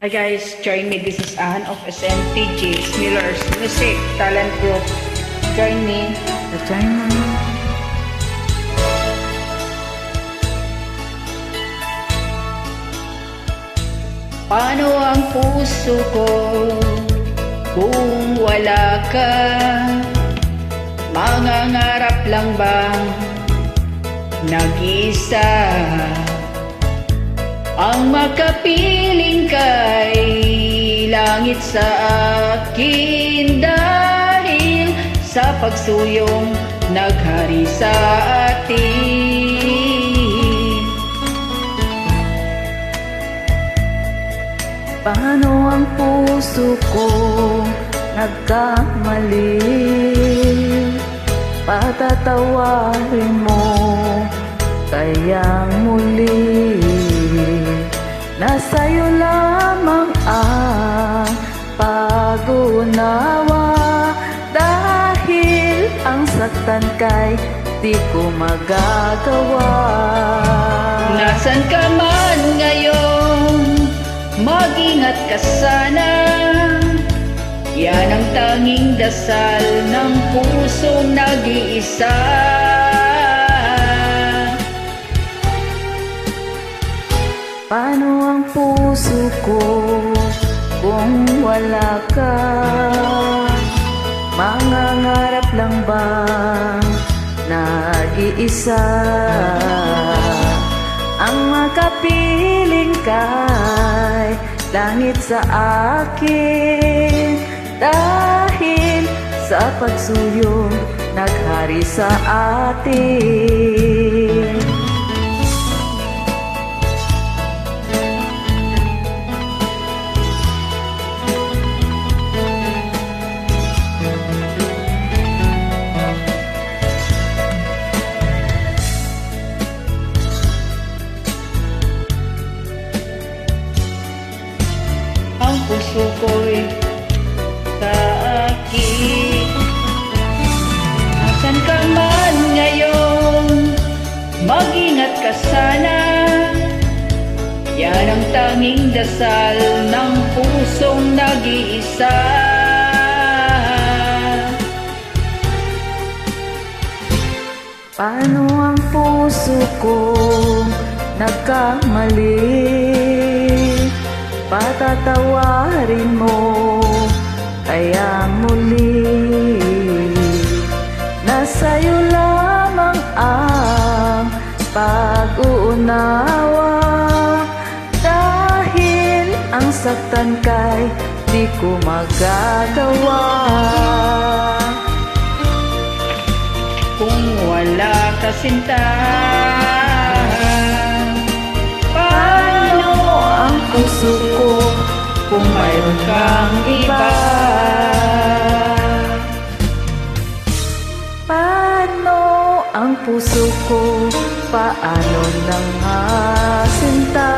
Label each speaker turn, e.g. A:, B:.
A: Hi guys, join me. This is Anne of SMTG Miller's Music Talent Group. Join me.
B: Join me.
A: Paano ang puso ko kung wala ka? Mangangarap lang bang nag-isa? Ang makapiling kay langit sa akin dahil sa pagsuyong naghari sa atin.
B: Paano ang puso ko nagkamali? Patatawarin mo kayang muli. Nasa'yo lamang ang pag-unawa, dahil ang saktan kay di ko magagawa.
A: Nasaan ka man ngayon, mag-ingat ka sana. Yan ang tanging dasal ng pusong nag-iisa.
B: Paano ang puso ko kung wala ka? Mangangarap lang bang nag-iisa? Ang makapiling kay langit sa akin dahil sa pagsuyong naghari sa atin.
A: Ang puso ko'y sa akin. Nasaan ka man ngayon, mag-ingat ka sana. Yan ang tanging dasal ng pusong nag-iisa.
B: Paano ang puso ko nagkamali? Patatawarin mo kaya muli. Nasa'yo lamang ang pag-uunawa, dahil ang saktan kay di ko magagawa.
A: Kung wala ka sinta,
B: puso ko kung mayroon kang iba? Paano ang puso ko? Paano nang sinta?